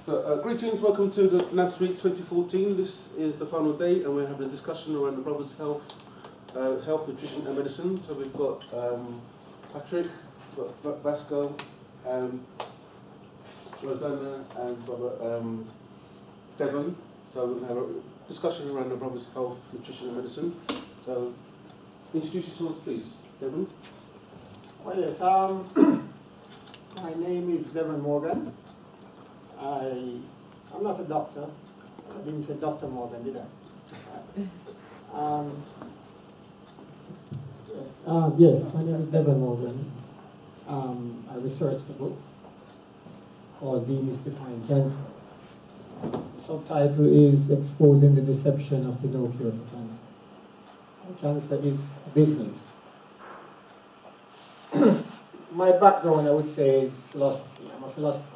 Greetings, welcome to the NABSS Week 2014. This is the final day and we're having a discussion around the Brothers' Health, Nutrition and Medicine. So we've got Patrick, we've got Vasco, Rosanna and Brother Devon. So we're going to have a discussion around the Brothers' Health, Nutrition and Medicine. So introduce yourselves please. Devon? Well, yes, my name is Devon Morgan. I'm not a doctor. I didn't say Dr. Morgan, did I? Yes, my name is Devon Morgan. I researched a book called Demystifying Cancer. The subtitle is Exposing the Deception of the No Cure for Cancer. And cancer is a business. My background, I would say, is philosophy. I'm a philosopher.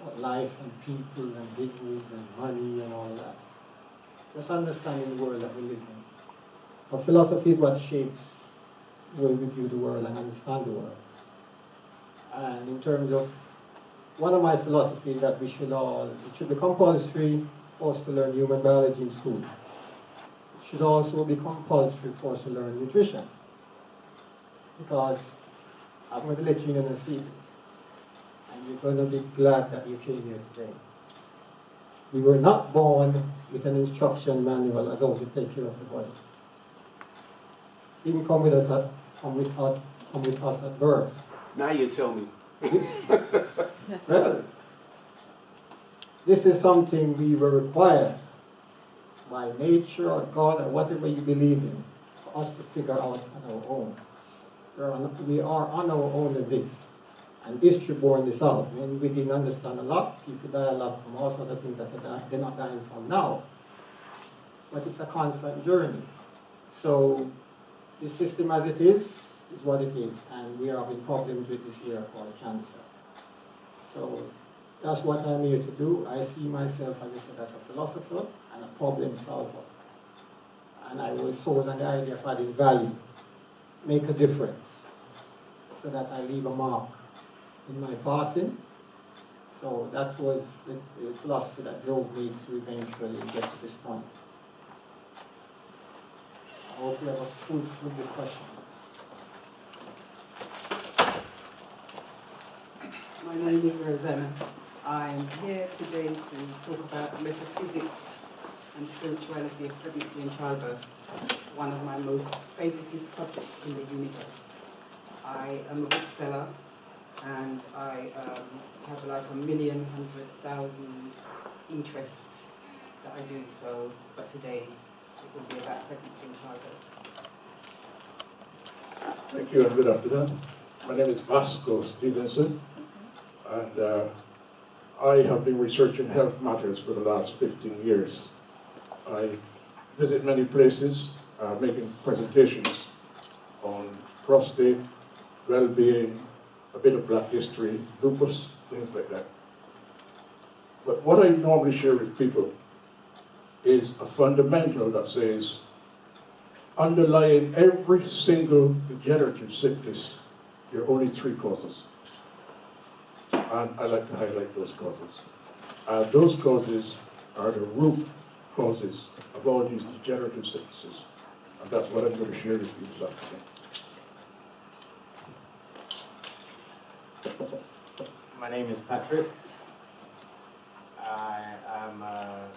About life and people and business and money and all that. Just understanding the world that we live in. But philosophy is what shapes the way we view the world and understand the world. And in terms of one of my philosophies that it should be compulsory for us to learn human biology in school. It should also be compulsory for us to learn nutrition. Because I'm going to let you in on a secret. And you're going to be glad that you came here today. We were not born with an instruction manual as how to take care of the body. It didn't come with us at birth. Now you tell me. Well, this is something we were required by nature or God or whatever you believe in for us to figure out on our own. We are on our own in this. And history borne this out. When we didn't understand a lot, people die a lot from all sorts of things that they're not dying from now. But it's a constant journey. So the system as it is what it is. And we are having problems with this here called cancer. So that's what I'm here to do. I see myself, as I said, as a philosopher and a problem solver. And I was sold on the idea of adding value, make a difference, so that I leave a mark in my passing. So that was the philosophy that drove me to eventually get to this point. I hope we have a fruitful discussion. My name is Rosanna. I'm here today to talk about metaphysics and spirituality of pregnancy and childbirth, one of my most favourite subjects in the universe. I am a bookseller and I have like 1,100,000 interests that I do, so, but today it will be about pregnancy and childbirth. Thank you and good afternoon. My name is Vasco Stevenson and I have been researching health matters for the last 15 years. I visit many places making presentations on prostate, well-being, a bit of black history, lupus, things like that. But what I normally share with people is a fundamental that says, underlying every single degenerative sickness, there are only three causes. And I like to highlight those causes. Those causes are the root causes of all these degenerative sicknesses. And that's what I'm going to share with you this afternoon. My name is Patrick. I'm a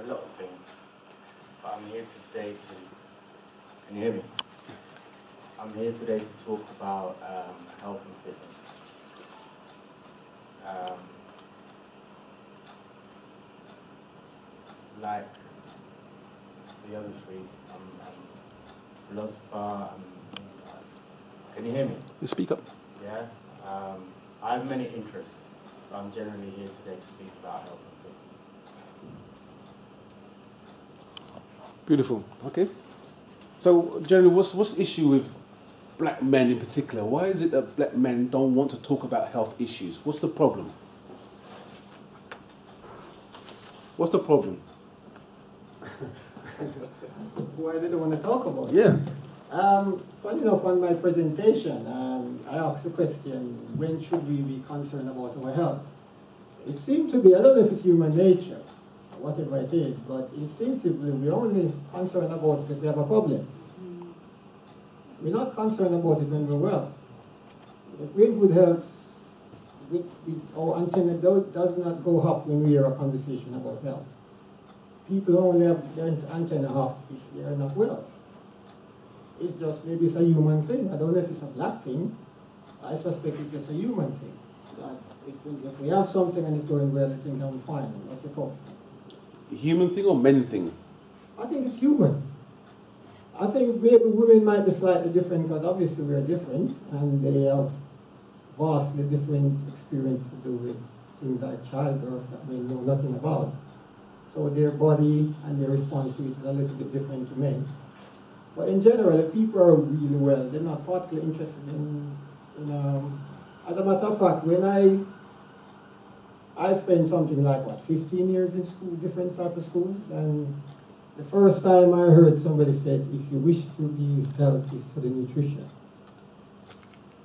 lot of things, but I'm here today to, can you hear me? I'm here today to talk about health and fitness. Like the other three, I'm a philosopher, can you hear me? You speak up. Yeah, I have many interests, but I'm generally here today to speak about health and fitness. Beautiful. Okay. So generally, what's the issue with black men in particular? Why is it that black men don't want to talk about health issues? What's the problem? What's the problem? Why they don't want to talk about it? Yeah. Funny enough, on my presentation, I asked the question, when should we be concerned about our health? It seems to be, I don't know if it's human nature, or whatever it is, but instinctively we're only concerned about it if we have a problem. We're not concerned about it when we're well. If we're in good health, our antenna does not go up when we hear a conversation about health. People only have their antenna up if they are not well. It's just, maybe it's a human thing. I don't know if it's a black thing. I suspect it's just a human thing. That if we have something and it's going well, I think I'm fine. That's the problem. Human thing or men thing? I think it's human. I think maybe women might be slightly different because obviously we're different and they have vastly different experience to do with things like childbirth that men know nothing about. So their body and their response to it is a little bit different to men. But in general, if people are really well, they're not particularly interested in as a matter of fact, when I spent something like, 15 years in school, different type of schools, and the first time I heard somebody said, if you wish to be healthy, it's for the nutrition.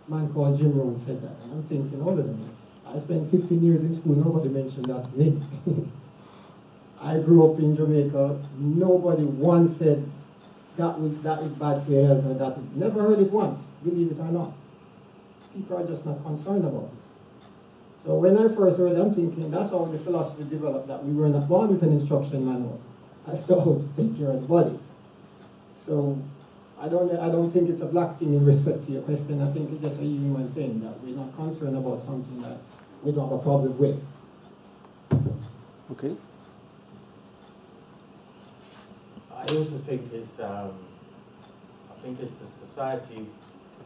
A man called Jim Rohn said that, and I'm thinking, hold on a minute. I spent 15 years in school, nobody mentioned that to me. I grew up in Jamaica, nobody once said that is bad for your health or that. Never heard it once, believe it or not. People are just not concerned about this. So when I first heard it, I'm thinking that's how the philosophy developed, that we were not born with an instruction manual as to how to take care of the body. So I don't think it's a black thing in respect to your question. I think it's just a human thing that we're not concerned about something that we don't have a problem with. Okay. I also think it's the society,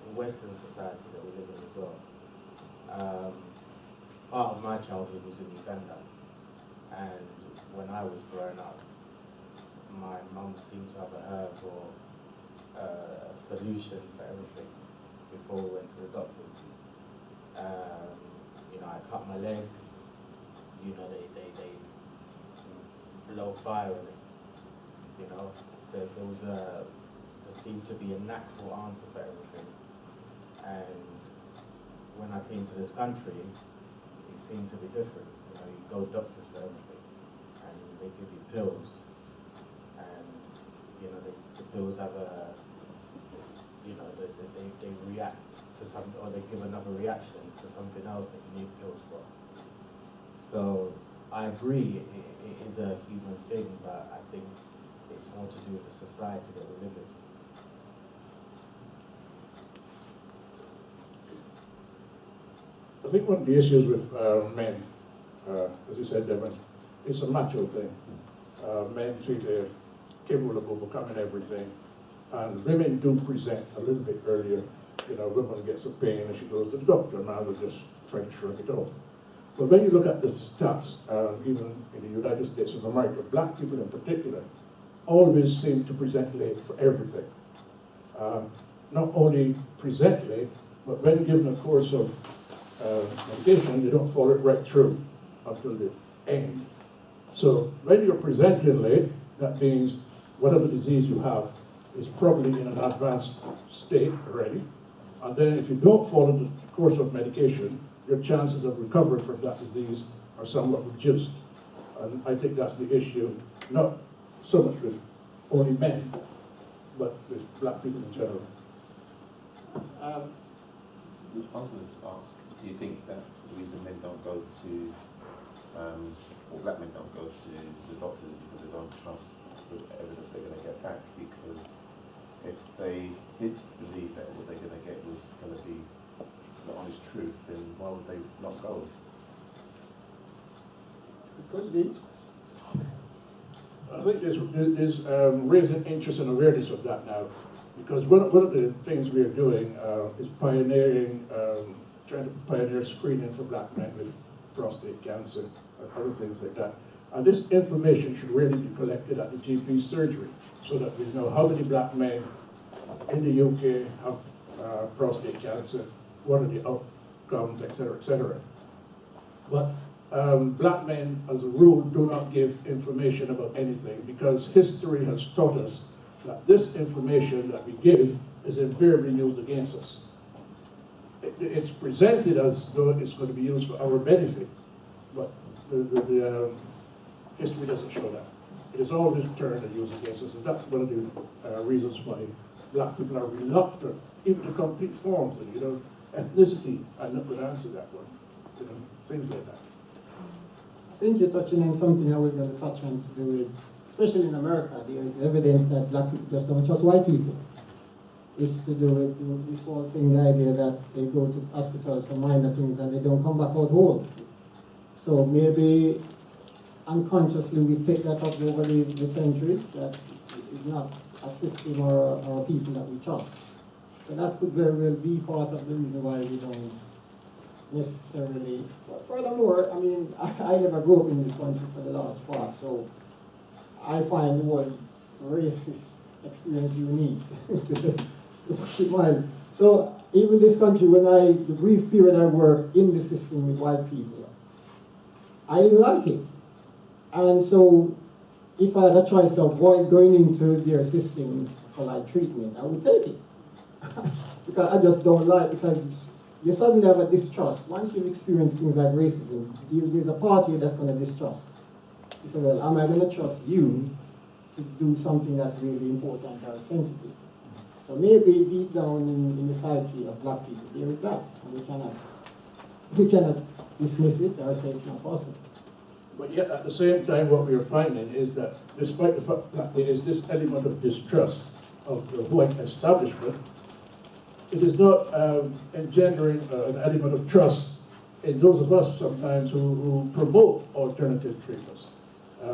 the Western society that we live in as well. Part of my childhood was in Uganda, and when I was growing up, my mum seemed to have a herb or a solution for everything before we went to the doctors. I cut my leg, they blow fire on it. There seemed to be a natural answer for everything. And when I came to this country, it seemed to be different. You go doctors for everything, and they give you pills, and the pills have they react to something, or they give another reaction to something else that you need pills for. So I agree, it is a human thing, but I think it's more to do with the society that we live in. I think one of the issues with men, as you said, Devin, it's a macho thing. Men feel they're capable of overcoming everything, and women do present a little bit earlier. Women gets a pain and she goes to the doctor, and I will just try to shrug it off. But when you look at the stats, even in the United States of America, black people in particular, always seem to present late for everything. Not only present late, but when given a course of medication, they don't follow it right through until the end. So when you're presenting late, that means whatever disease you have is probably in an advanced state already. And then if you don't follow the course of medication, your chances of recovery from that disease are somewhat reduced. And I think that's the issue, not so much with only men, but with black people in general. The responsible is asked, do you think that the reason men don't go to, or black men don't go to the doctors is because they don't trust the evidence they're going to get back? Because if they did believe that what they're going to get was going to be the honest truth, then why would they not go? It could be. I think there's raising interest and awareness of that now, because one of the things we are doing is pioneering, trying to pioneer screening for black men with prostate cancer and other things like that. And this information should really be collected at the GP surgery, so that we know how many black men in the UK have prostate cancer, what are the outcomes, etc., etc. But black men, as a rule, do not give information about anything, because history has taught us that this information that we give is invariably used against us. It's presented as though it's going to be used for our benefit, but history doesn't show that. It is always turned and used against us, and that's one of the reasons why black people are reluctant even to complete forms. And, ethnicity, I'm not going to answer that one. Things like that. I think you're touching on something I was going to touch on to do with, especially in America, there is evidence that black people just don't trust white people. It's to do with this whole thing, the idea that they go to hospitals for minor things and they don't come back out whole. So maybe unconsciously we picked that up over the centuries, that it's not a system or a people that we trust. So that could very well be part of the reason why we don't necessarily. Furthermore, I mean, I never grew up in this country for the large part, so I find the whole racist experience unique. To put it mild. So even this country, the brief period I worked in the system with white people, I didn't like it. And so if I had a choice to avoid going into their systems for like treatment, I would take it. Because I just don't like, because you suddenly have a distrust. Once you've experienced things like racism, there's a part of you that's going to distrust. You say, well, am I going to trust you to do something that's really important or sensitive? So maybe deep down in the psyche of black people, there is that. And we cannot dismiss it or say it's not possible. But yet, at the same time, what we are finding is that despite the fact that there is this element of distrust of the white establishment, it is not engendering an element of trust in those of us sometimes who promote alternative treatments.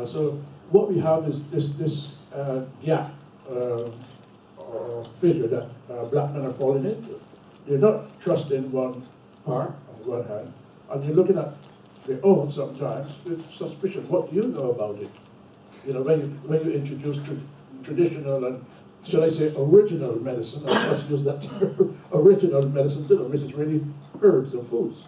So what we have is this gap or fissure that black men are falling into. They're not trusting one part on the one hand, and you're looking at their own sometimes with suspicion. What do you know about it? When you introduce traditional and, shall I say, original medicine, I must use that term, original medicine to them, which is really herbs and foods.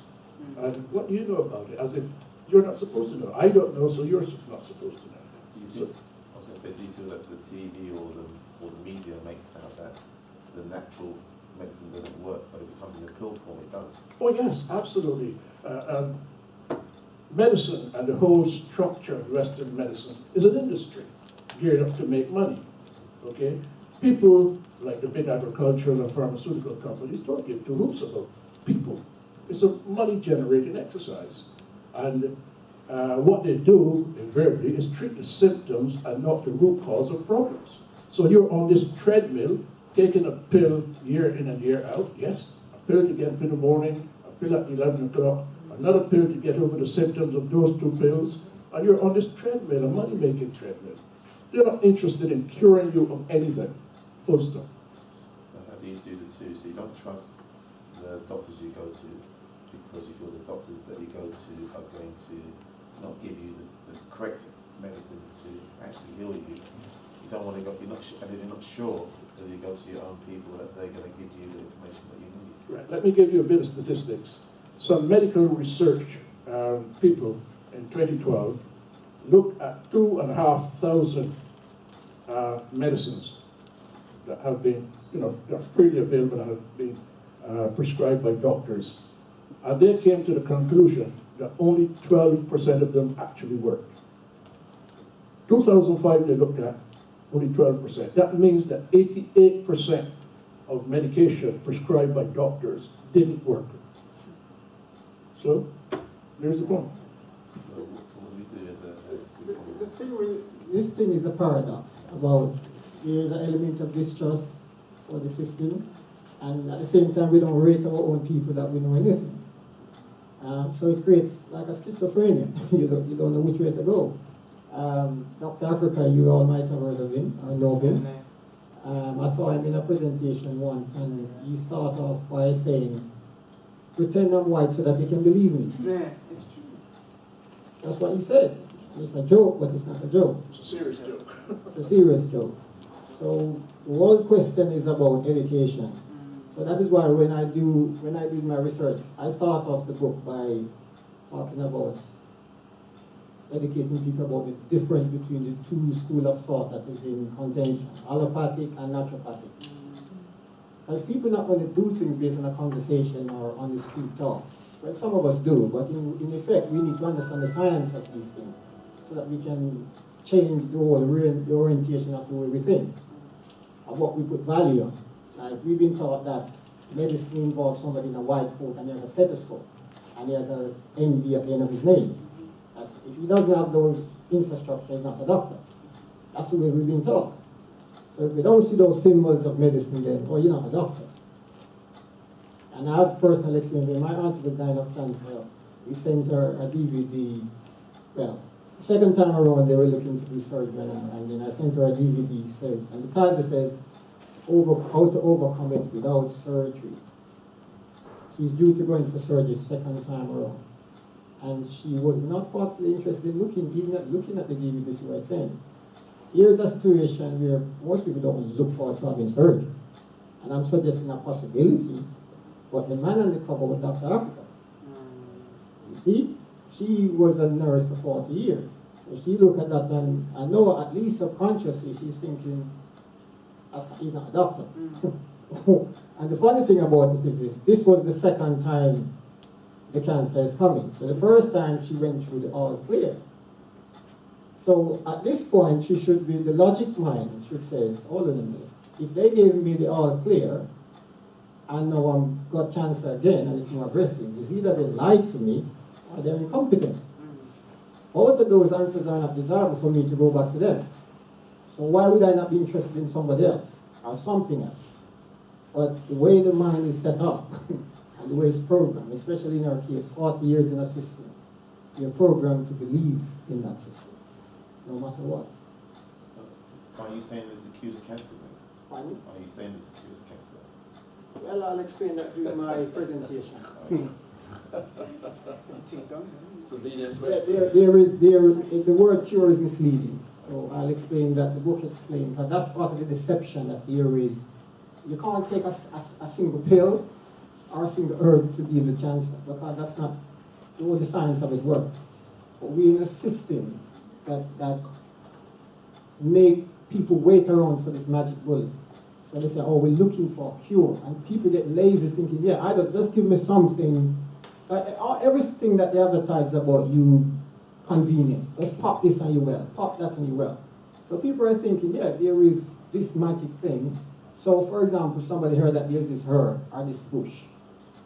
And what do you know about it? As if you're not supposed to know. I don't know, so you're not supposed to know. I was going to say, do you feel that the TV or the media makes out that the natural medicine doesn't work, but if it comes in a pill form, it does? Oh yes, absolutely. Medicine and the whole structure of Western medicine is an industry geared up to make money. Okay, people like the big agricultural and pharmaceutical companies don't give two hoots about people. It's a money-generating exercise, and what they do invariably is treat the symptoms and not the root cause of problems. So you're on this treadmill, taking a pill year in and year out. Yes, a pill to get up in the morning, a pill at 11 o'clock, another pill to get over the symptoms of those two pills, and you're on this treadmill, a money-making treadmill. They're not interested in curing you of anything, full stop. So how do you do the two? So you don't trust the doctors you go to because you feel the doctors that you go to are going to not give you the correct medicine to actually heal you. You don't want to go, and you're not sure until you go to your own people that they're going to give you the information that you need. Right. Let me give you a bit of statistics. Some medical research people in 2012 looked at 2,500 medicines that have been, are freely available and have been prescribed by doctors. And they came to the conclusion that only 12% of them actually worked. 2005 they looked at, only 12%. That means that 88% of medication prescribed by doctors didn't work. So, there's the point. So what do we do as The thing this thing is a paradox about there's an element of distrust for the system, and at the same time we don't rate our own people that we know and listen. So it creates like a schizophrenia. you don't know which way to go. Dr. Africa, you all might have heard of him, or know him. I saw him in a presentation once, and he started off by saying, "Pretend I'm white so that they can believe me." Yeah, it's true. That's what he said. It's a joke, but it's not a joke. It's a serious joke. It's a serious joke. So the whole question is about education. So that is why when I do my research, I start off the book by talking about educating people about the difference between the two schools of thought that is in contention, allopathic and naturopathic. Because people are not going to do things based on a conversation or on the street talk. Well, some of us do, but in effect, we need to understand the science of these things so that we can change the whole the orientation of the way we think, of what we put value on. Like, we've been taught that medicine involves somebody in a white coat and he has a stethoscope, and he has an MD at the end of his name. If he doesn't have those infrastructure, he's not a doctor. That's the way we've been taught. So if we don't see those symbols of medicine, then, oh, you're not a doctor. And I have personal experience. When my aunt was dying of cancer, we sent her a DVD. Well, the second time around, they were looking to do surgery, and then I sent her a DVD, and the title says, How to Overcome It Without Surgery. She's due to go in for surgery second time around. And she was not particularly interested in looking at the DVD, this is what I'm saying. Here's a situation where most people don't look forward to having surgery. And I'm suggesting a possibility, but the man on the cover was Dr. Africa. You see? She was a nurse for 40 years. So she looked at that, and I know at least subconsciously she's thinking, he's not a doctor. And the funny thing about it is this was the second time the cancer is coming. So the first time she went through the all clear. So at this point, she should be, the logic mind should say, hold on a minute, if they gave me the all clear, and now I've got cancer again and it's more aggressive, it's either they lied to me or they're incompetent. Both of those answers are not desirable for me to go back to them. So why would I not be interested in somebody else or something else? But the way the mind is set up and the way it's programmed, especially in our case, 40 years in a system, you're programmed to believe in that system, no matter what. So, are you saying there's a cure to cancer then? Pardon? Are you saying there's a cure to cancer? Well, I'll explain that during my presentation. So the The word cure is misleading. So I'll explain that, the book explains, but that's part of the deception that there is. You can't take a single pill or a single herb to deal with cancer, because that's not the way the science of it works. But we're in a system that make people wait around for this magic bullet. So they say, oh, we're looking for a cure. And people get lazy thinking, yeah, just give me something. Everything that they advertise about you, convenient. Just pop this and you well, pop that and you well. So people are thinking, yeah, there is this magic thing. So for example, somebody heard that there's this herb or this bush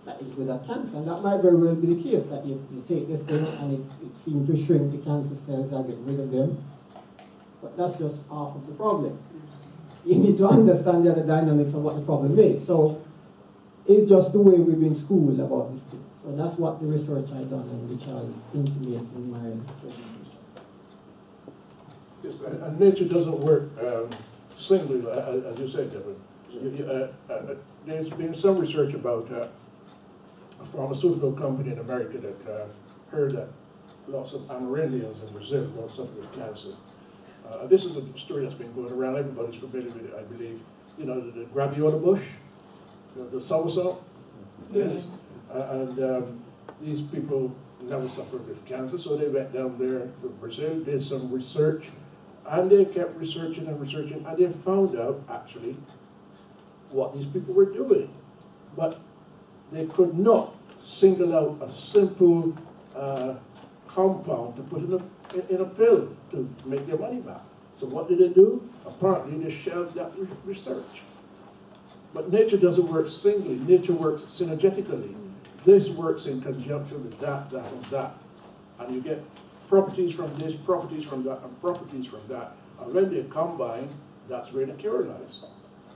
that is good at cancer. And that might very well be the case, that you take this thing and it seems to shrink the cancer cells and get rid of them. But that's just half of the problem. You need to understand the other dynamics of what the problem is. So it's just the way we've been schooled about this thing. So that's what the research I've done, and which I'll intimate in my presentation. Yes, and nature doesn't work singly, as you said, Kevin. There's been some research about a pharmaceutical company in America that heard that lots of Amerindians in Brazil don't suffer with cancer. This is a story that's been going around. Everybody's familiar with it, I believe. You know, the graviola bush, the soursop. Yes. And these people never suffered with cancer, so they went down there to Brazil, did some research, and they kept researching and researching, and they found out, actually, what these people were doing. But they could not single out a simple compound to put in a pill to make their money back. So what did they do? Apparently they shelved that research. But nature doesn't work singly, nature works synergetically. This works in conjunction with that, that, and that. And you get properties from this, properties from that, and properties from that. And when they combine, that's where the cure lies.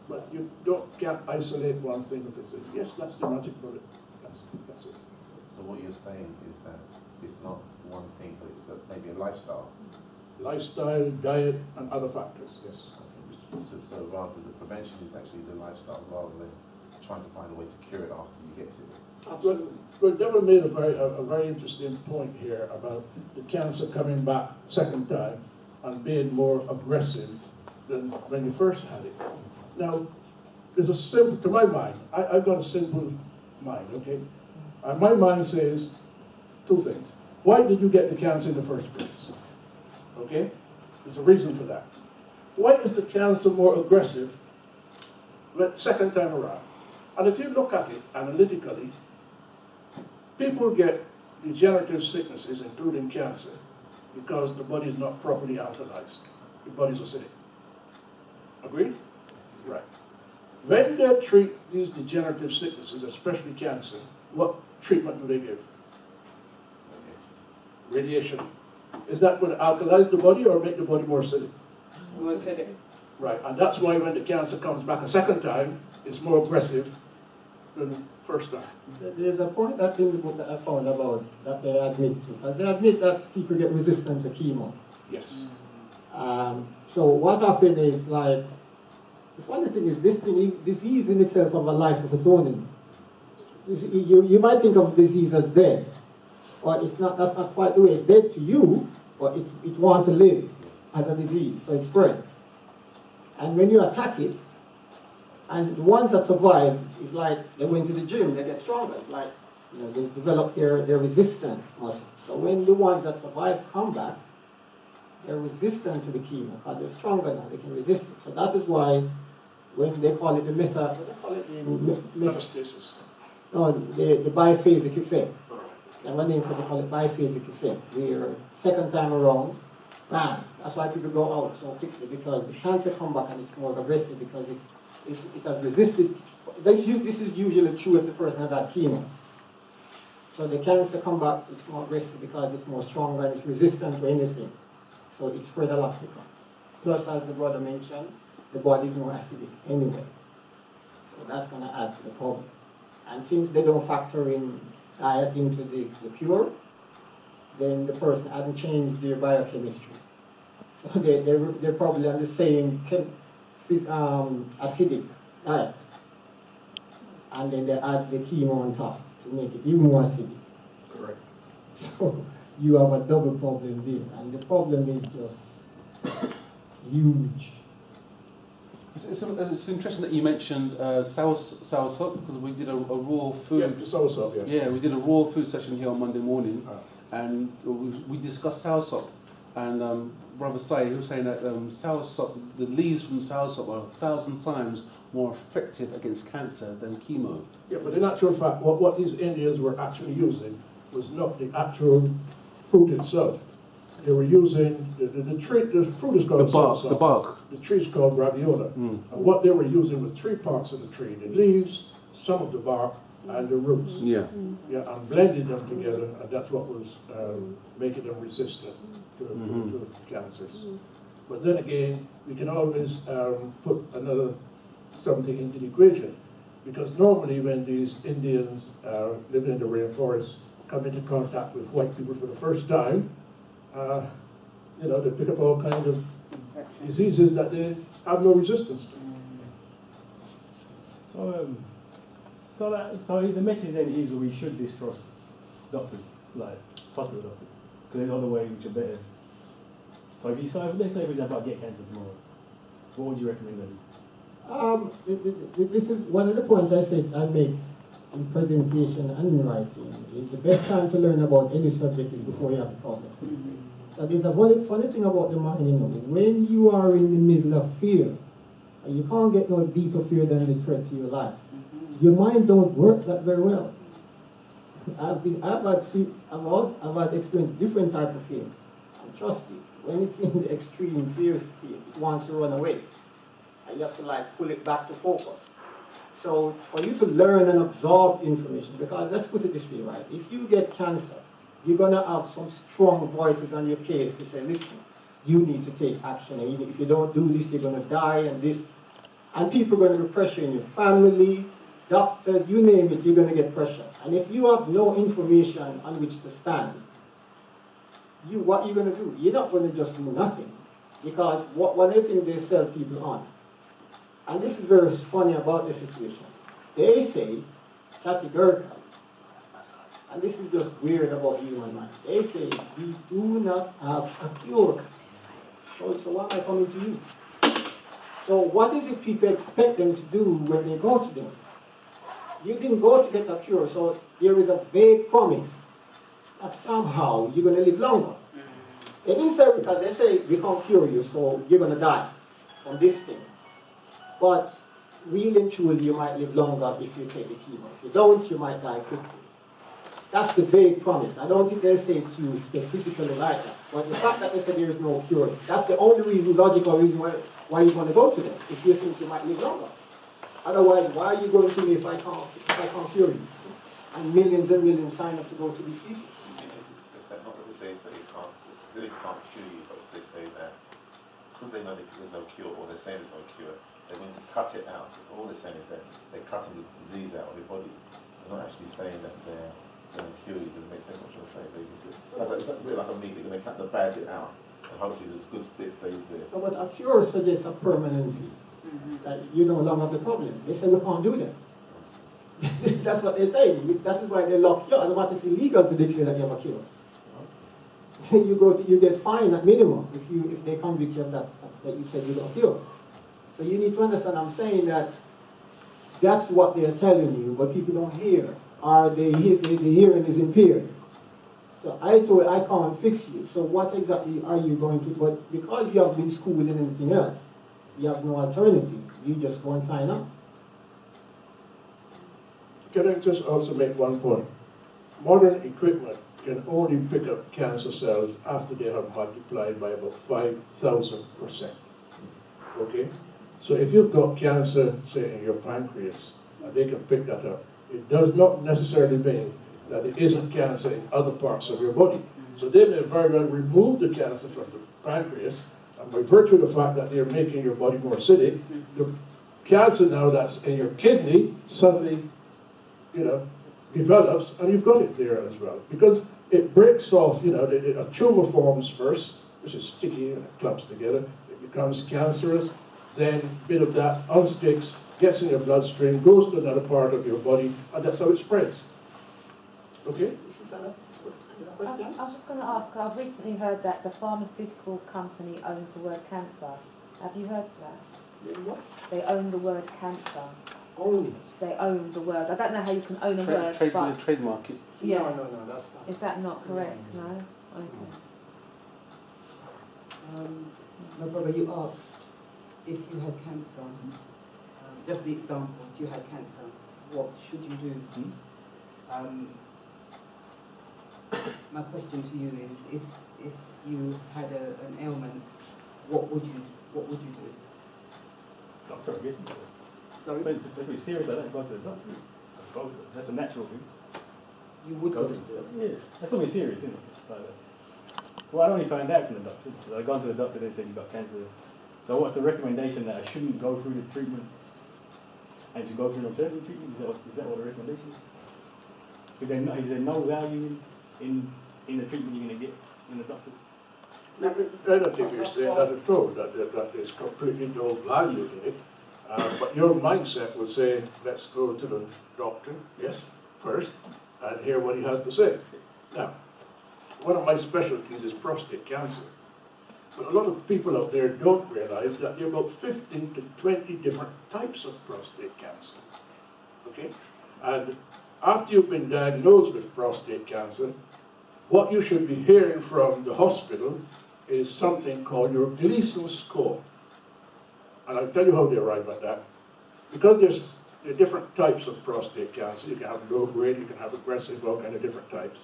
But you can't isolate one thing and say, yes, that's the magic bullet. That's it. So what you're saying is that it's not one thing, but it's maybe a lifestyle. Lifestyle, diet, and other factors, yes. So rather, the prevention is actually the lifestyle rather than trying to find a way to cure it after you get to it. Well, Devon made a very interesting point here about the cancer coming back second time and being more aggressive than when you first had it. Now, there's a simple, to my mind, I've got a simple mind, okay? And my mind says two things. Why did you get the cancer in the first place? Okay? There's a reason for that. Why is the cancer more aggressive the second time around? And if you look at it analytically, People get degenerative sicknesses, including cancer, because the body is not properly alkalized. The body is acidic. Agreed? Right. When they treat these degenerative sicknesses, especially cancer, what treatment do they give? Radiation. Is that going to alkalize the body or make the body more acidic? More acidic. Right, and that's why when the cancer comes back a second time, it's more aggressive than the first time. There's a point that in the book that I found about that they admit to. Because they admit that people get resistant to chemo. Yes. So what happened is, like, the funny thing is this disease in itself have a life of its own. You might think of disease as dead, but it's not. That's not quite the way. It's dead to you, but it wants to live as a disease, so it spreads. And when you attack it, and the ones that survive, is like they went to the gym, they get stronger. It's like, they develop their resistant muscle. So when the ones that survive come back, they're resistant to the chemo because they're stronger now, they can resist it. So that is why when they call it the Metastasis. no, the biphasic effect. They have a name for it, they call it biphasic effect, where second time around, bam. That's why people go out so quickly, because the cancer come back and it's more aggressive because it has resisted. This is usually true if the person has had chemo. So the cancer come back, it's more aggressive because it's more stronger and it's resistant to anything. So it spread a lot quicker. Plus, as the brother mentioned, the body is more acidic anyway. So that's going to add to the problem. And since they don't factor in diet into the cure, then the person hasn't changed their biochemistry. So they're probably on the same acidic diet. And then they add the chemo on top to make it even more acidic. Correct. So you have a double problem there, and the problem is just huge. It's interesting that you mentioned soursop, because we did a raw food. Yes, the soursop, yes. Yeah, we did a raw food session here on Monday morning, and we discussed soursop. And Brother Sai, he was saying that soursop, the leaves from soursop are 1,000 times more effective against cancer than chemo. Yeah, but in actual fact, what these Indians were actually using was not the actual fruit itself. They were using the tree. The fruit is called soursop. The bark. The tree is called graviola. And what they were using was 3 parts of the tree: the leaves, some of the bark, and the roots. Yeah. Yeah, and blended them together, and that's what was making them resistant to cancers. But then again, we can always put another something into the equation, because normally when these Indians living in the rainforest come into contact with white people for the first time, they pick up all kinds of diseases that they have no resistance to. So the message then is that we should distrust doctors, like hospital doctors, because there's other ways which are better. So if you say, let's say for example, I get cancer tomorrow, what would you recommend then? This is one of the points I make in presentation and in writing. The best time to learn about any subject is before you have a problem. But there's a funny thing about the mind, when you are in the middle of fear, and you can't get no deeper fear than the threat to your life, your mind don't work that very well. I've had experienced different type of fear. And trust me, when it's in the extreme fear state, it wants to run away. And you have to pull it back to focus. So for you to learn and absorb information, because let's put it this way, right? If you get cancer, you're gonna have some strong voices on your case to say, listen, you need to take action. And if you don't do this, you're gonna die, and this. And people are gonna be pressuring your family, doctors, you name it, you're gonna get pressure. And if you have no information on which to stand, what are you gonna do? You're not gonna just do nothing. Because one of the things they sell people on, and this is very funny about the situation, they say categorically, and this is just weird about the human mind, they say we do not have a cure. So why am I coming to you? So what is it people expect them to do when they go to them? You didn't go to get a cure, so there is a vague promise that somehow you're going to live longer. They didn't say, because they say we can't cure you, so you're going to die from this thing. But really and truly, you might live longer if you take the chemo. If you don't, you might die quickly. That's the vague promise. I don't think they say it to you specifically like that. But the fact that they say there is no cure, that's the only reason, logical reason why you want to go to them, if you think you might live longer. Otherwise, why are you going to me if I can't cure you? And millions sign up to go to these people. It's that not that they say that they can't cure you, but they say that because they know there's no cure, or they're saying there's no cure, they're going to cut it out. All they're saying is that they're cutting the disease out of your body. They're not actually saying that they're going to cure you. Doesn't make sense what you're saying. It's a bit like a meat. They're going to cut the bad bit out, and hopefully the good bit stays there. No, but a cure suggests a permanency. That you no longer have the problem. They say we can't do that. That's what they say. That is why they lock you. Otherwise, it's illegal to declare that you have a cure. You get fined at minimum if they convict you of that you said you got a cure. So you need to understand. I'm saying that that's what they're telling you, but people don't hear, or the hearing is impaired. So I told you I can't fix you. So what exactly are you going to? But because you have been schooled in anything else, you have no alternative. You just go and sign up. Can I just also make one point? Modern equipment can only pick up cancer cells after they have multiplied by about 5,000%. Okay? So if you've got cancer, say, in your pancreas, and they can pick that up, it does not necessarily mean that it isn't cancer in other parts of your body. So they may very well remove the cancer from the pancreas, and by virtue of the fact that they're making your body more acidic, the cancer now that's in your kidney suddenly, develops, and you've got it there as well. Because it breaks off, a tumor forms first, which is sticky and it clumps together, it becomes cancerous, then a bit of that unsticks, gets in your bloodstream, goes to another part of your body, and that's how it spreads. Okay? I was just going to ask, I've recently heard that the pharmaceutical company owns the word cancer. Have you heard of that? What? They own the word cancer. Only. They own the word. I don't know how you can own a word, but... Trademark it. Yeah. No, that's not. Is that not correct? No? Okay. My brother, you asked if you had cancer, just the example, if you had cancer, what should you do? My question to you is, if you had an ailment, what would you do? Doctor, I guess. Sorry? But if it's serious, I don't go to the doctor. I suppose that's a natural thing. You would go to the doctor? Yeah, that's something serious, isn't it? Well, I only found out from the doctor. I gone to the doctor, they said you've got cancer. So what's the recommendation, that I shouldn't go through the treatment and to go through an alternative treatment? Is that what the recommendation is? Is there no value in the treatment you're going to get in the doctor? I don't think you're saying that at all, that there's completely no value in it. But your mindset would say, let's go to the doctor, yes, first, and hear what he has to say. Now, one of my specialties is prostate cancer. But a lot of people out there don't realize that there are about 15 to 20 different types of prostate cancer. Okay? And after you've been diagnosed with prostate cancer, what you should be hearing from the hospital is something called your Gleason score. And I'll tell you how they arrive at that. Because there are different types of prostate cancer. You can have low grade, you can have aggressive, all kind of different types.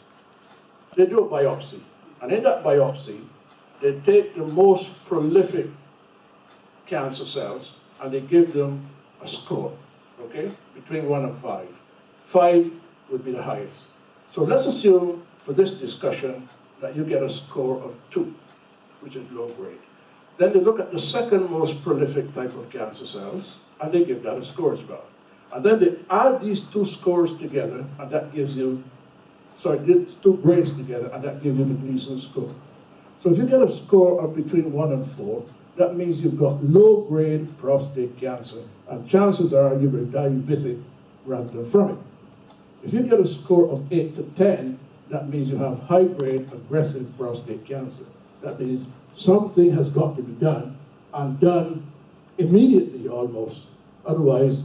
They do a biopsy. And in that biopsy, they take the most prolific cancer cells and they give them a score, okay, between 1 and 5. 5 would be the highest. So let's assume for this discussion that you get a score of 2, which is low grade. Then they look at the second most prolific type of cancer cells and they give that a score as well. And then they add these 2 scores together and that gives you, these 2 grades together and that gives you the Gleason score. So if you get a score of between 1 and 4, that means you've got low-grade prostate cancer, and chances are you will die with it rather than from it. If you get a score of 8 to 10, that means you have high-grade aggressive prostate cancer. That means something has got to be done, and done immediately almost. Otherwise,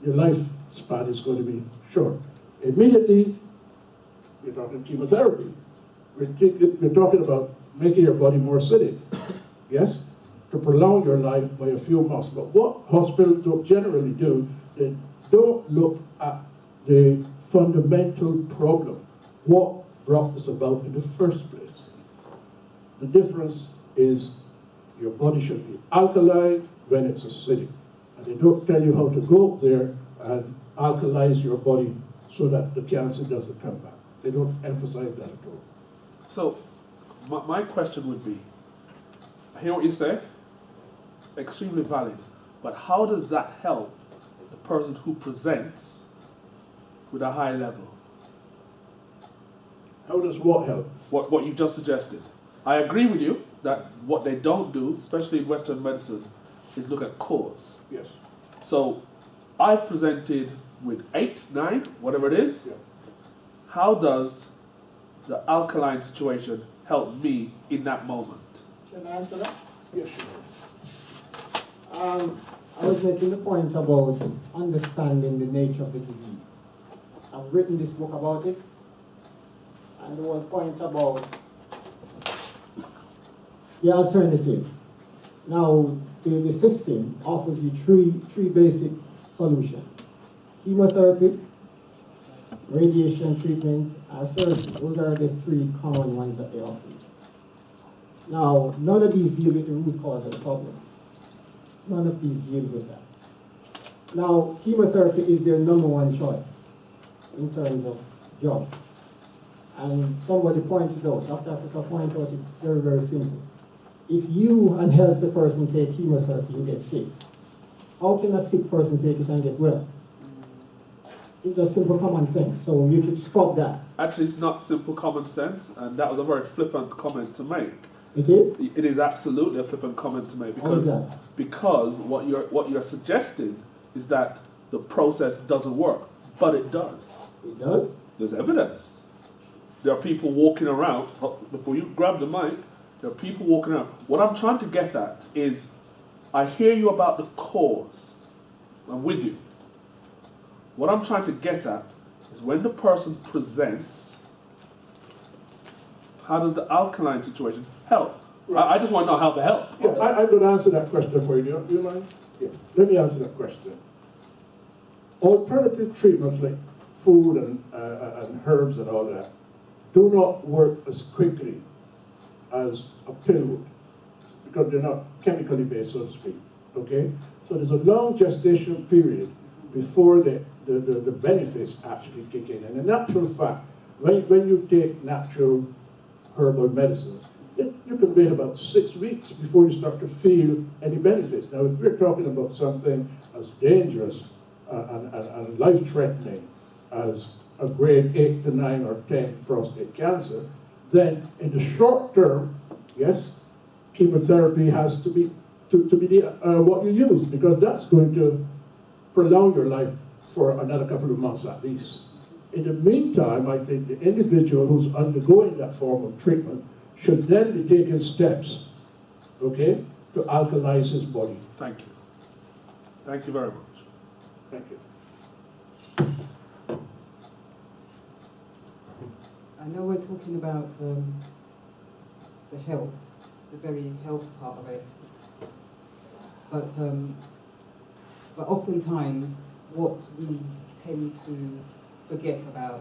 your lifespan is going to be short. Immediately, we're talking chemotherapy. We're talking about making your body more acidic, yes, to prolong your life by a few months. But what hospitals don't generally do, they don't look at the fundamental problem. what brought this about in the first place. The difference is your body should be alkaline when it's acidic. And they don't tell you how to go up there and alkalize your body so that the cancer doesn't come back. They don't emphasize that at all. So, my question would be, I hear what you say, extremely valid, but how does that help the person who presents with a high level? How does what help? What you've just suggested. I agree with you that what they don't do, especially in Western medicine, is look at cause. Yes. So, I've presented with 8, 9, whatever it is. Yeah. How does the alkaline situation help me in that moment? Can I answer that? Yes, sure. I was making the point about understanding the nature of the disease. I've written this book about it, and the one point about the alternative. Now, the system offers you three basic solutions: chemotherapy, radiation treatment, and surgery. Those are the 3 common ones that they offer. Now, none of these deal with the root cause of the problem. None of these deal with that. Now, chemotherapy is their #1 choice in terms of job. And somebody pointed out, Dr. Africa pointed out, it's very, very simple. If you and healthy person take chemotherapy, you get sick. How can a sick person take it and get well? It's just simple common sense. So you could stop that. Actually, it's not simple common sense, and that was a very flippant comment to make. It is? It is absolutely a flippant comment to make How is because that? what you're suggesting is that the process doesn't work, but it does. It does? There's evidence. There are people walking around. Before you grab the mic, there are people walking around. What I'm trying to get at is, I hear you about the cause. I'm with you. What I'm trying to get at is when the person presents, how does the alkaline situation help? I just want to know how to help. Yeah, I'm going to answer that question for you. Do you mind? Yeah. Let me answer that question. Alternative treatments like food and herbs and all that do not work as quickly as a pill would, because they're not chemically based, so to speak. Okay? So there's a long gestation period before the benefits actually kick in. And in actual fact, when you take natural herbal medicines, you can wait about 6 weeks before you start to feel any benefits. Now, if we're talking about something as dangerous and life-threatening as a grade 8 to 9 or 10 prostate cancer, then in the short term, yes, chemotherapy has to be what you use, because that's going to prolong your life for another couple of months at least. In the meantime, I think the individual who's undergoing that form of treatment should then be taking steps, okay, to alkalize his body. Thank you. Thank you very much. Thank you. I know we're talking about the health, the very health part of it, but oftentimes what we tend to forget about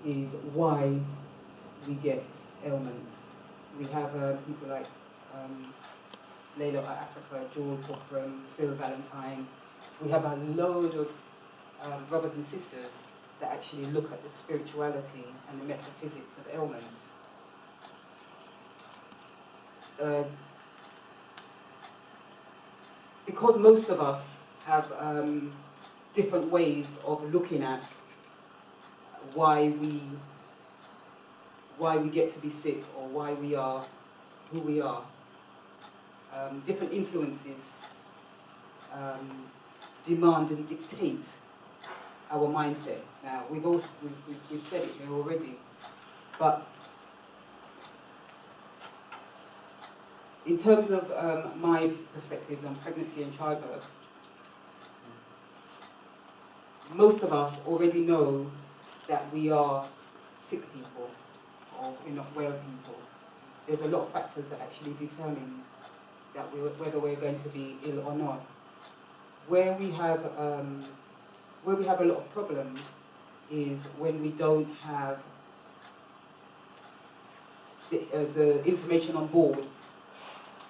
is why we get ailments. We have people like Layla Africa, Joel Cochran, Phil Valentine. We have a load of brothers and sisters that actually look at the spirituality and the metaphysics of ailments. Because most of us have different ways of looking at why we get to be sick or why we are who we are. Different influences demand and dictate our mindset. Now, we've said it here already, but in terms of my perspective on pregnancy and childbirth, most of us already know that we are sick people or we're not well people. There's a lot of factors that actually determine that whether we're going to be ill or not. Where we have a lot of problems is when we don't have the information on board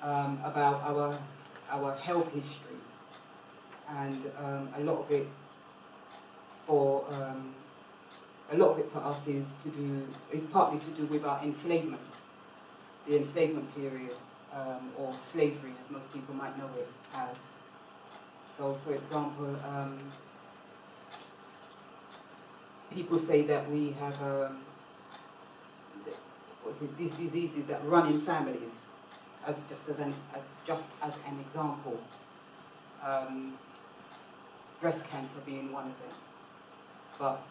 about our health history, and a lot of it for us is partly to do with our enslavement, the enslavement period, or slavery, as most people might know it as. So, for example, people say that we have these diseases that run in families, just as an example. Breast cancer being one of them, but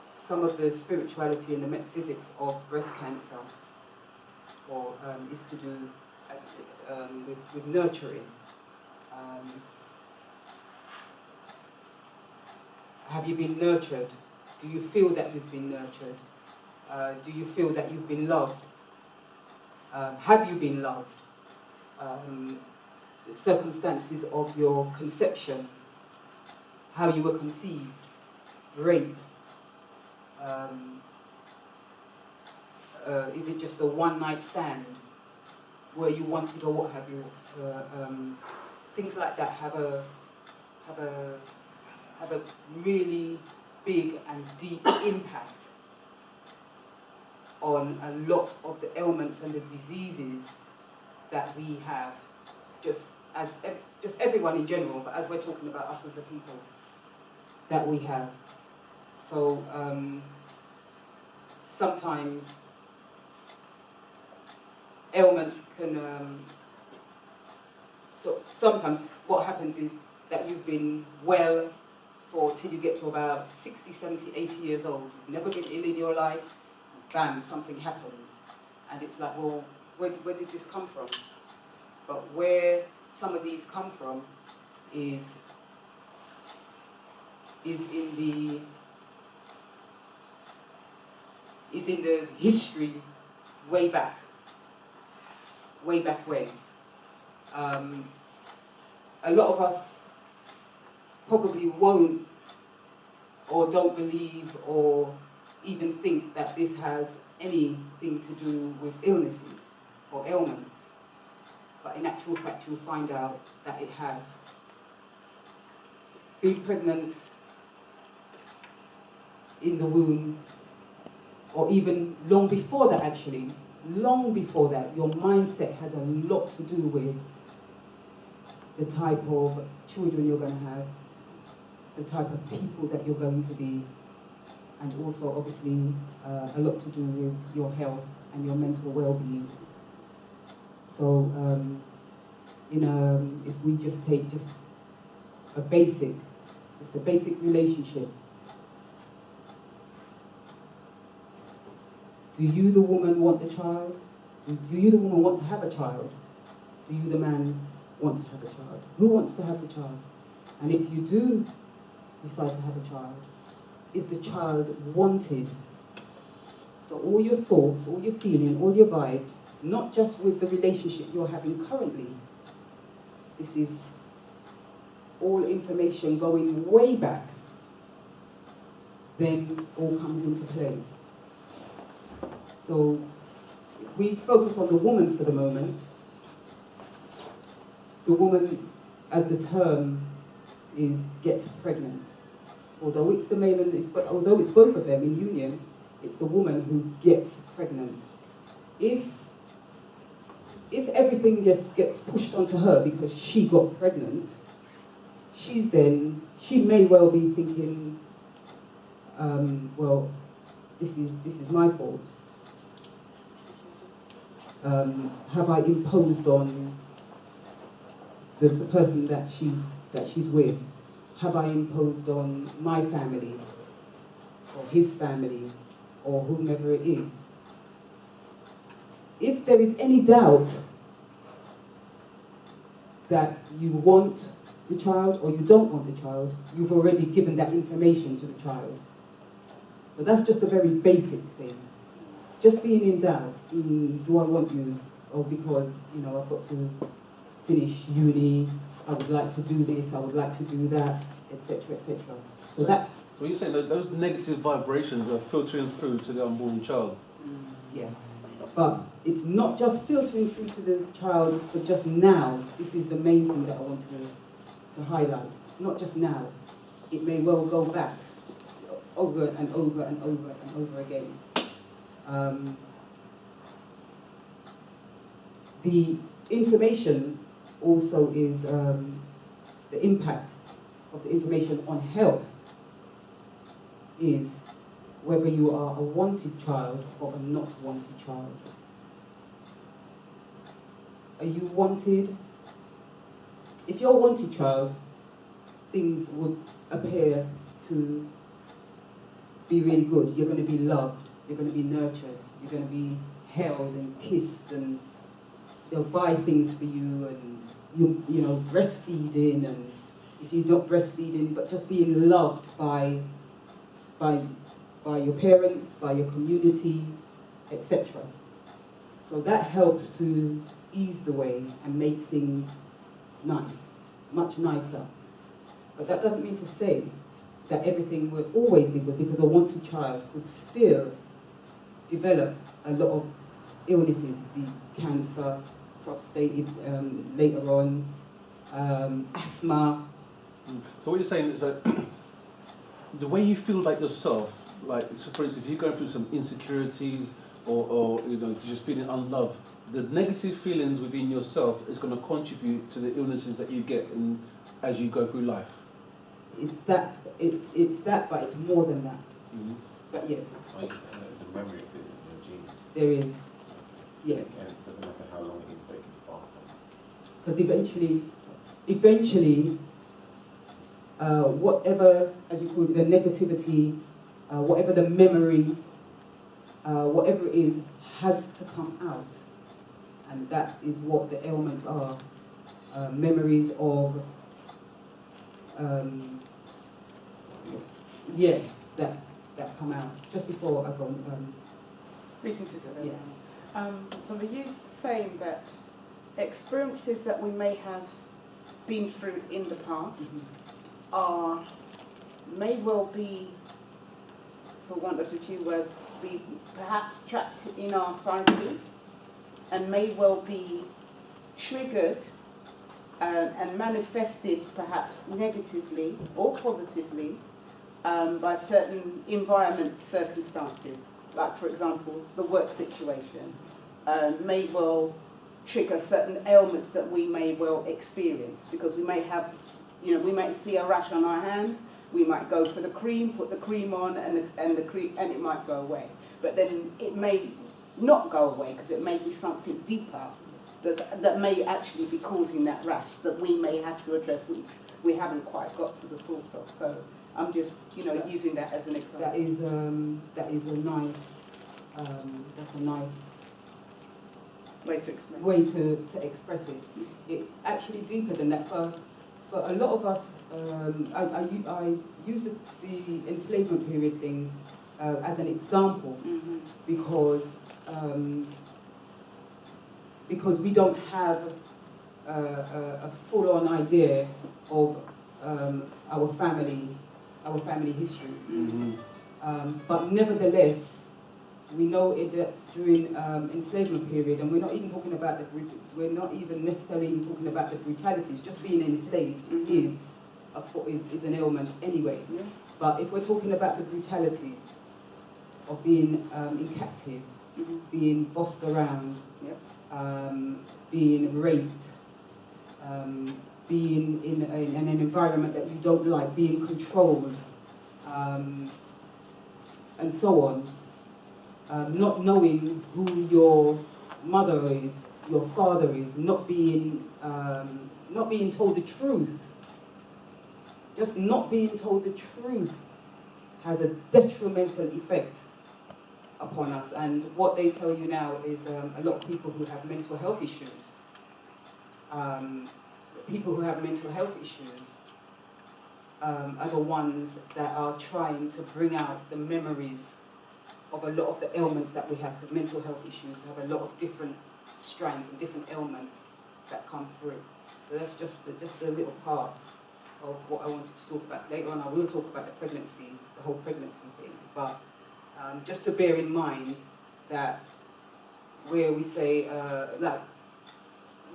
some of the spirituality and the metaphysics of breast cancer, is to do with nurturing. Have you been nurtured? Do you feel that you've been nurtured? Do you feel that you've been loved? Have you been loved? The circumstances of your conception, how you were conceived, rape. Is it just a one-night stand? Were you wanted or what have you? Things like that have a really big and deep impact on a lot of the ailments and the diseases that we have, just everyone in general, but as we're talking about us as a people, that we have. So sometimes ailments can, so sometimes what happens is that you've been well till you get to about 60, 70, 80 years old. You've never been ill in your life, bam, something happens. And it's like, well, where did this come from? But where some of these come from is in the history way back when. A lot of us probably won't or don't believe or even think that this has anything to do with illnesses or ailments. But in actual fact, you'll find out that it has. Being pregnant in the womb, or even long before that actually, long before that, your mindset has a lot to do with the type of children you're going to have, the type of people that you're going to be, and also obviously a lot to do with your health and your mental well-being. So if we just take just a basic relationship. Do you, the woman, want the child? Do you, the woman, want to have a child? Do you, the man, want to have a child? Who wants to have the child? And if you do decide to have a child, is the child wanted? So all your thoughts, all your feeling, all your vibes, not just with the relationship you're having currently. This is all information going way back. Then all comes into play. So if we focus on the woman for the moment, the woman, as the term is, gets pregnant. Although it's the male and although it's both of them in union, it's the woman who gets pregnant. If everything just gets pushed onto her because she got pregnant, she may well be thinking, well, this is my fault. Have I imposed on the person that she's with? Have I imposed on my family, or his family, or whomever it is? If there is any doubt that you want the child or you don't want the child, you've already given that information to the child. So that's just a very basic thing. Just being in doubt, do I want you? Or because, I've got to finish uni, I would like to do this, I would like to do that, etc., etc. So So you're saying that those negative vibrations are filtering through to the unborn child? Yes. But it's not just filtering through to the child for just now. This is the main thing that I want to highlight. It's not just now. It may well go back over and over and over and over again. The information also is the impact of the information on health is whether you are a wanted child or a not wanted child. Are you wanted? If you're a wanted child, things would appear to be really good. You're going to be loved, you're going to be nurtured, you're going to be held and kissed, and they'll buy things for you, and you know, breastfeeding, and if you're not breastfeeding, but just being loved by your parents, by your community, etc. So that helps to ease the way and make things nice, much nicer. But that doesn't mean to say that everything will always be good, because a wanted child would still develop a lot of illnesses, be cancer, prostate later on, asthma. So what you're saying is that the way you feel about yourself, like, so for instance, if you're going through some insecurities or you know, just feeling unloved, the negative feelings within yourself is going to contribute to the illnesses that you get as you go through life. It's that, but it's more than that. Mm-hmm. But yes. Are you saying that there's a memory of it in your genes? There is, yeah. And it doesn't matter how long it is, they can be passed on. Because eventually, whatever, as you call it, the negativity, whatever the memory, whatever it is, has to come out. And that is what the ailments are. Memories of, that come out. Just before I go, Greetings, Isabel. yes. So are you saying that experiences that we may have been through in the past may well be, for want of a few words, be perhaps trapped in our psyche, and may well be triggered and manifested perhaps negatively or positively by certain environment circumstances, like for example the work situation, may well trigger certain ailments that we may well experience, because we may have, you know, we might see a rash on our hand, we might go for the cream, put the cream on, and the cream, and it might go away. But then it may not go away, because it may be something deeper that may actually be causing that rash that we may have to address, which we haven't quite got to the source of. So I'm just, you know, using that as an example. That is a nice, that's a nice Way to explain. way to express it. It's actually deeper than that. For a lot of us, I use the enslavement period thing as an example, because we don't have a full-on idea of our family histories. Mm-hmm. But nevertheless, we know that during enslavement period, and we're not even necessarily even talking about the brutalities. Just being enslaved is an ailment anyway. Yeah. But if we're talking about the brutalities of being in captive, being bossed around, being raped, being in an environment that you don't like, being controlled, and so on. Not knowing who your mother is, your father is, not being told the truth. Just not being told the truth has a detrimental effect upon us. And what they tell you now is a lot of people who have mental health issues, are the ones that are trying to bring out the memories of a lot of the ailments that we have, because mental health issues have a lot of different strands and different ailments that come through. So that's just a little part of what I wanted to talk about. Later on I will talk about the pregnancy, the whole pregnancy thing, but just to bear in mind that where we say, like,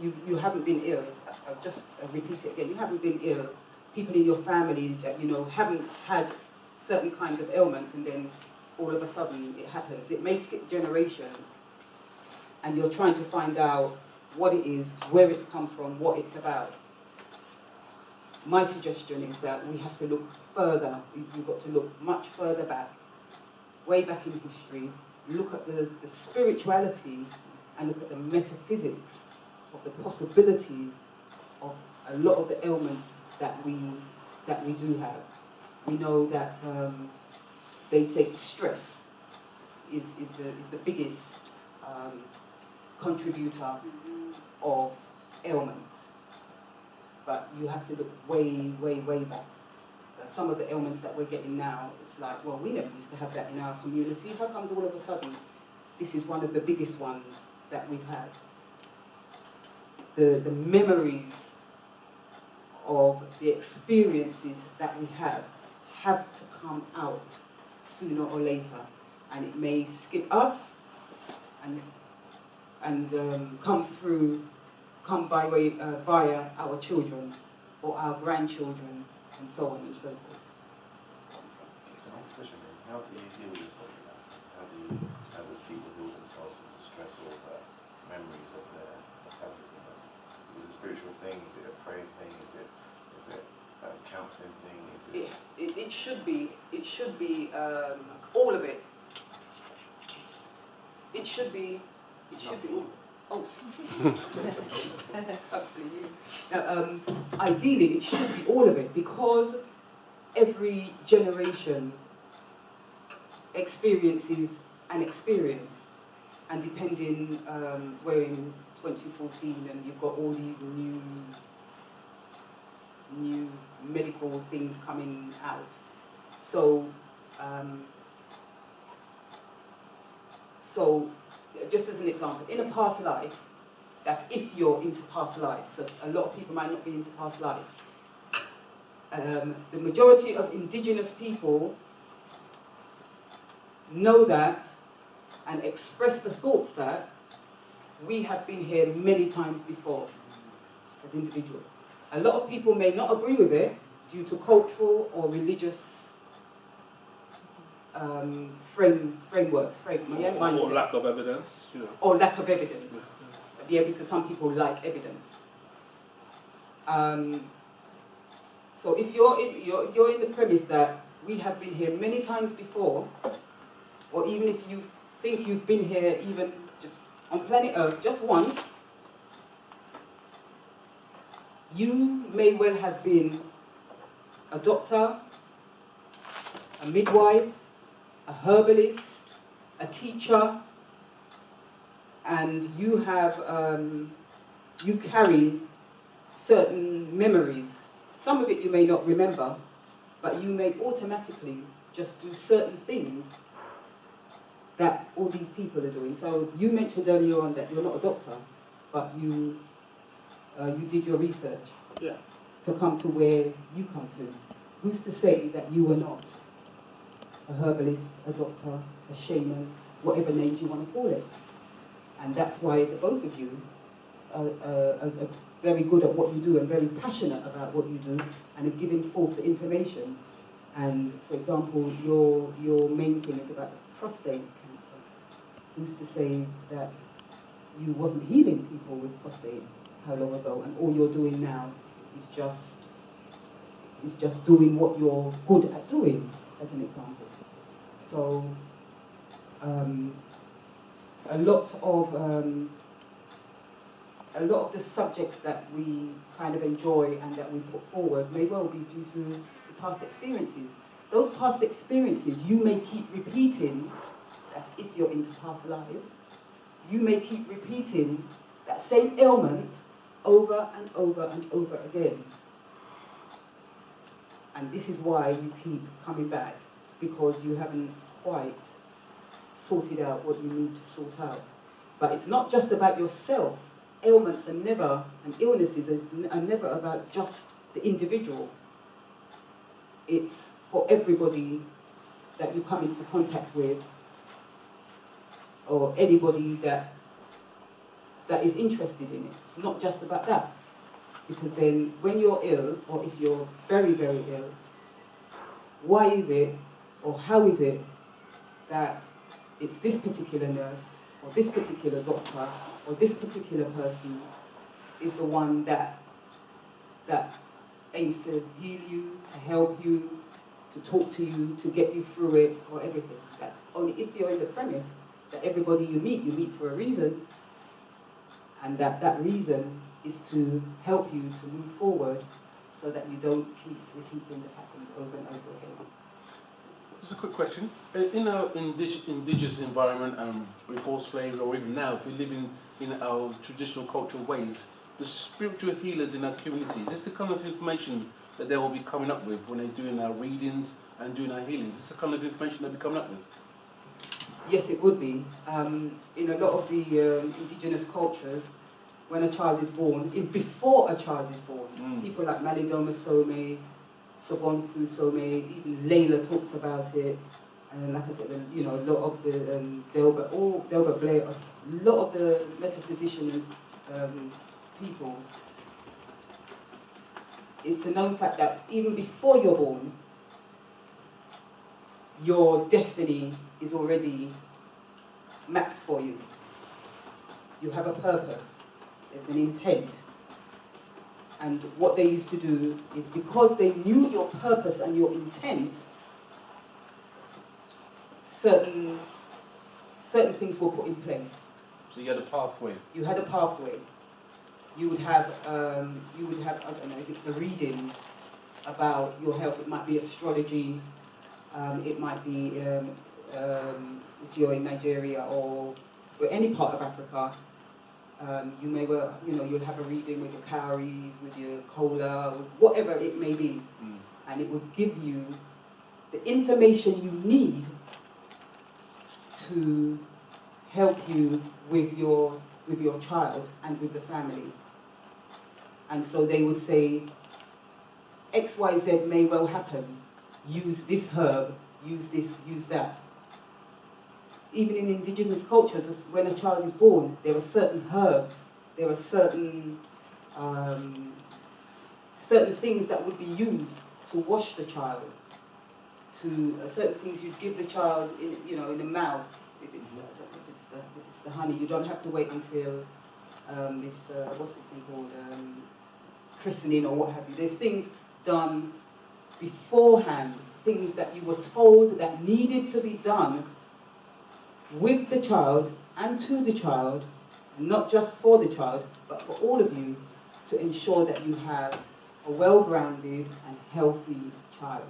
you haven't been ill, I'll just repeat it again, you haven't been ill, people in your family that, you know, haven't had certain kinds of ailments and then all of a sudden it happens. It may skip generations and you're trying to find out what it is, where it's come from, what it's about. My suggestion is that we have to look further, we've got to look much further back, way back in history, look at the spirituality and look at the metaphysics of the possibilities of a lot of the ailments that we do have. We know that they take stress is the biggest contributor of ailments. But you have to look way, way, way back. Some of the ailments that we're getting now, it's like, well, we never used to have that in our community. How comes all of a sudden this is one of the biggest ones that we've had? The memories of the experiences that we have to come out sooner or later, and it may skip us and come by way via our children or our grandchildren and so on and so forth. The next question is, how do you deal with this topic now? How do people heal themselves from the stress or the memories of their metabolism? Is it a spiritual thing? Is it a prayer thing? Is it a counselling thing? It should be all of it. It should be all. Oh, ideally, it should be all of it, because every generation experiences an experience, and depending, we're in 2014 and you've got all these new medical things coming out. So just as an example, in a past life, that's if you're into past life, so a lot of people might not be into past life. The majority of indigenous people know that and express the thoughts that we have been here many times before as individuals. A lot of people may not agree with it due to cultural or religious frameworks, mindsets. Or lack of evidence, you know. Or lack of evidence. Yeah, because some people like evidence. So if you're in the premise that we have been here many times before, or even if you think you've been here even just on planet Earth just once, you may well have been a doctor, a midwife, a herbalist, a teacher, and you have you carry certain memories. Some of it you may not remember, but you may automatically just do certain things that all these people are doing. So you mentioned earlier on that you're not a doctor, but you did your research to come to where you come to. Who's to say that you were not a herbalist, a doctor, a shaman, whatever names you want to call it? And that's why the both of you are very good at what you do and very passionate about what you do and are giving forth the information. And for example, your main thing is about prostate cancer. Who's to say that you wasn't healing people with prostate how long ago, and all you're doing now is just doing what you're good at doing, as an example. So a lot of the subjects that we kind of enjoy and that we put forward may well be due to past experiences. Those past experiences you may keep repeating, that's if you're into past lives, you may keep repeating that same ailment over and over and over again. And this is why you keep coming back, because you haven't quite sorted out what you need to sort out. But it's not just about yourself. Ailments are never, and illnesses are never about just the individual. it's for everybody that you come into contact with, or anybody that is interested in it. It's not just about that. Because then when you're ill, or if you're very, very ill, why is it, or how is it that it's this particular nurse, or this particular doctor, or this particular person is the one that aims to heal you, to help you, to talk to you, to get you through it, or everything. That's only if you're in the premise that everybody you meet for a reason, and that reason is to help you to move forward so that you don't keep repeating the patterns over and over again. Just a quick question. In our indigenous environment and before slavery, or even now, if we live in our traditional cultural ways, the spiritual healers in our communities, is this the kind of information that they will be coming up with when they're doing our readings and doing our healings? Is this the kind of information they'll be coming up with? Yes, it would be. In a lot of the indigenous cultures, when a child is born, before a child is born, people like Malidoma Some, Sobonfu Some, even Layla talks about it, and like I said, a lot of the Delbert Blair, a lot of the metaphysicians, people, it's a known fact that even before you're born, your destiny is already mapped for you. You have a purpose, there's an intent. And what they used to do is, because they knew your purpose and your intent, certain things were put in place. So you had a pathway. You had a pathway. You would have, I don't know, if it's a reading about your health, it might be astrology, it might be, if you're in Nigeria or any part of Africa, you may well, you'll have a reading with your cowries, with your cola, with whatever it may be. And it would give you the information you need to help you with your child and with the family. And so they would say, XYZ may well happen. Use this herb, use this, use that. Even in indigenous cultures, when a child is born, there are certain herbs, there are certain things that would be used to wash the child, to certain things you'd give the child in the mouth. If it's the honey, you don't have to wait until what's this thing called, christening or what have you. There's things done beforehand, things that you were told that needed to be done with the child and to the child, and not just for the child, but for all of you, to ensure that you have a well-grounded and healthy child.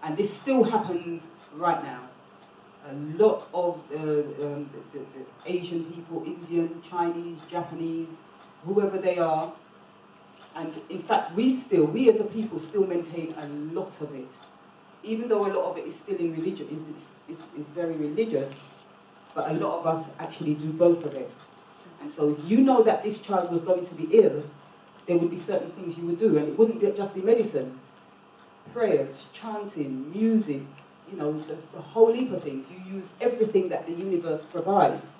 And this still happens right now. A lot of the Asian people, Indian, Chinese, Japanese, whoever they are, and in fact we as a people still maintain a lot of it. Even though a lot of it is still in religion, is very religious, but a lot of us actually do both of it. And so if you know that this child was going to be ill, there would be certain things you would do, and it wouldn't just be medicine. Prayers, chanting, music, there's a whole heap of things. You use everything that the universe provides,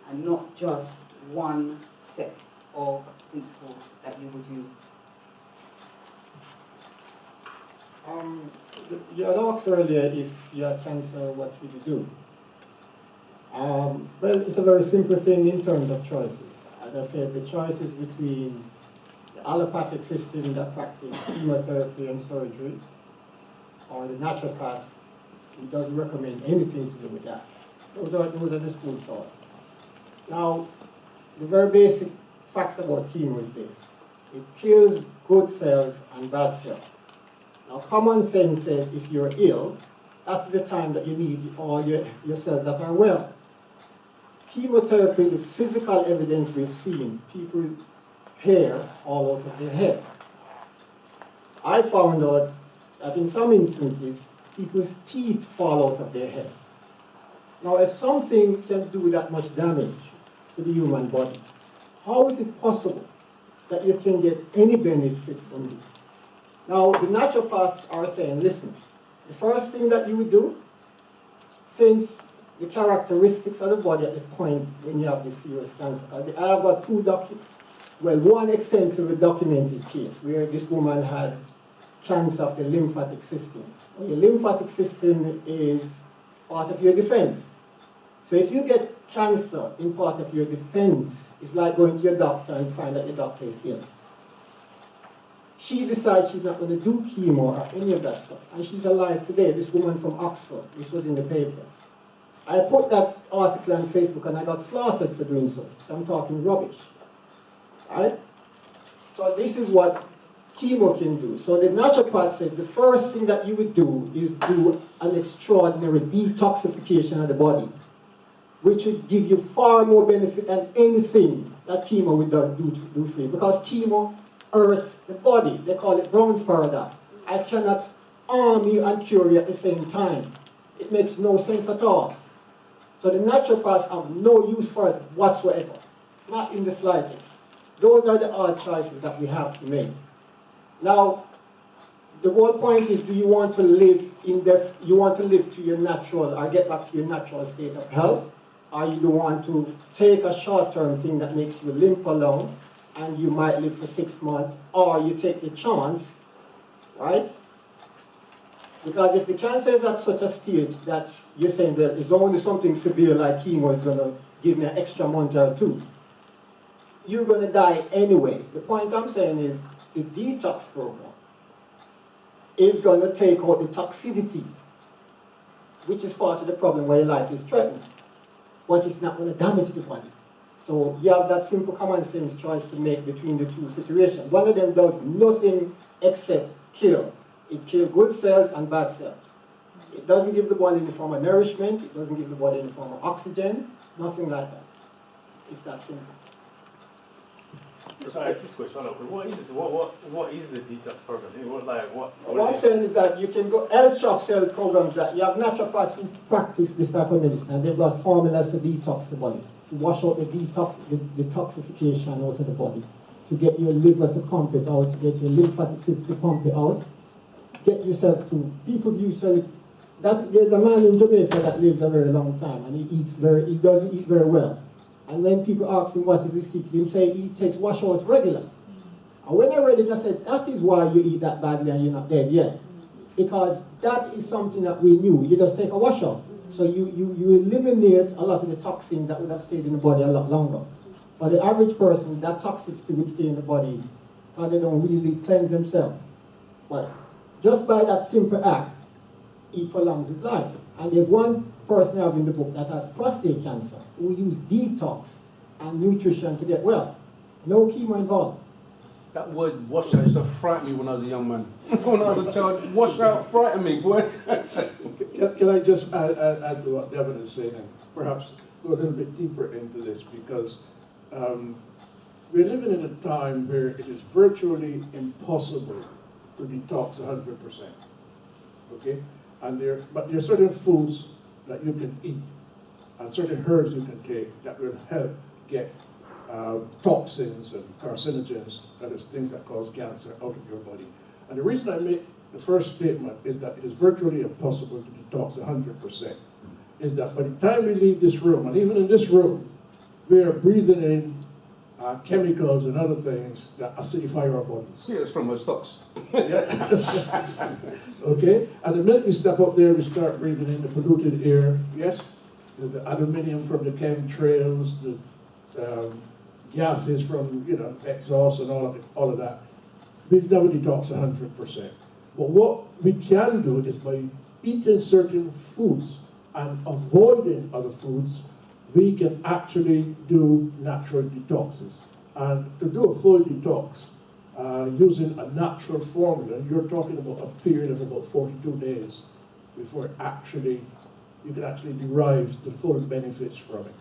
and not just one set of principles that you would use. You had asked earlier if you had cancer, what should you do? Well, it's a very simple thing in terms of choices. As I said, the choices between the allopathic system that practices chemotherapy and surgery, or the naturopath who doesn't recommend anything to do with that. Those are the school thought. Now, the very basic fact about chemo is this. It kills good cells and bad cells. Now, common sense says if you're ill, that's the time that you need all your cells that are well. Chemotherapy, the physical evidence we've seen, people's hair all out of their head. I found out that in some instances, people's teeth fall out of their head. Now, if something can do that much damage to the human body, how is it possible that you can get any benefit from this? Now, the naturopaths are saying, listen, the first thing that you would do, since the characteristics of the body at the point when you have this serious cancer, I have got one extensively documented case where this woman had cancer of the lymphatic system. And the lymphatic system is part of your defense. So if you get cancer in part of your defense, it's like going to your doctor and find that your doctor is ill. She decides she's not going to do chemo or any of that stuff. And she's alive today, this woman from Oxford. This was in the papers. I put that article on Facebook and I got slaughtered for doing so. So I'm talking rubbish. Right? So this is what chemo can do. So the naturopath said the first thing that you would do is do an extraordinary detoxification of the body, which would give you far more benefit than anything that chemo would do for you. Because chemo hurts the body. They call it Brown's paradox. I cannot arm you and cure you at the same time. It makes no sense at all. So the naturopaths have no use for it whatsoever. Not in the slightest. Those are the hard choices that we have to make. Now, the whole point is, do you want to live you want to live to your natural, or get back to your natural state of health? Or you don't want to take a short-term thing that makes you limp along, and you might live for 6 months, or you take the chance, right? Because if the cancer is at such a stage that you're saying that it's only something severe like chemo is going to give me an extra month or two, you're going to die anyway. The point I'm saying is the detox program is going to take out the toxicity, which is part of the problem where your life is threatened. But it's not going to damage the body. So you have that simple common sense choice to make between the two situations. One of them does nothing except kill. It kills good cells and bad cells. It doesn't give the body any form of nourishment. It doesn't give the body any form of oxygen. Nothing like that. It's that simple. So I ask this question, what is the detox program? What I'm saying is that you can go health shop sell programs that you have naturopaths who practice this type of medicine, and they've got formulas to detox the body, to wash out the detoxification out of the body, to get your liver to pump it out, to get your lymphatic system to pump it out, get yourself to, people usually, there's a man in Jamaica that lives a very long time, and he doesn't eat very well. And when people ask him what is his secret, he say he takes washouts regular. And when I read it, I said, that is why you eat that badly and you're not dead yet. Because that is something that we knew. You just take a washout. So you eliminate a lot of the toxins that would have stayed in the body a lot longer. For the average person, that toxicity would stay in the body because they don't really cleanse themselves. But just by that simple act, it prolongs his life. And there's one person I have in the book that had prostate cancer who used detox and nutrition to get well. No chemo involved. That word washout used to frighten me when I was a young man. When I was a child, washout frightened me, boy. Can I just add to what Devin is saying, and perhaps go a little bit deeper into this, because we're living in a time where it is virtually impossible to detox 100%. Okay? But there are certain foods that you can eat and certain herbs you can take that will help get toxins and carcinogens, that is things that cause cancer, out of your body. And the reason I make the first statement is that it is virtually impossible to detox 100%, is that by the time we leave this room, and even in this room, we are breathing in chemicals and other things that acidify our bodies. Yeah, it's from my socks. Okay? And the minute we step up there, we start breathing in the polluted air, yes? The aluminium from the chemtrails, the gases from, exhaust and all of that. We never detox 100%. But what we can do is by eating certain foods and avoiding other foods, we can actually do natural detoxes. And to do a full detox using a natural formula, you're talking about a period of about 42 days before you can actually derive the full benefits from it.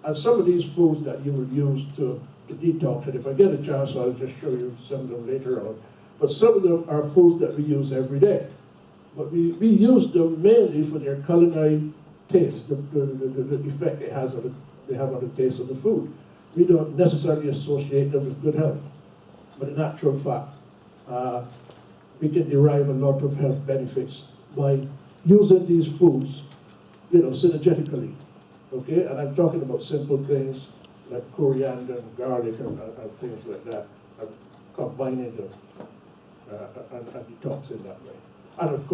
And some of these foods that you will use to detox, and if I get a chance, I'll just show you some of them later on. But some of them are foods that we use every day. But we use them mainly for their culinary taste, the effect they have on the taste of the food. We don't necessarily associate them with good health. But in actual fact, we can derive a lot of health benefits by using these foods, synergetically. Okay, and I'm talking about simple things like coriander and garlic and things like that, and combining them and detoxing that way. And of course,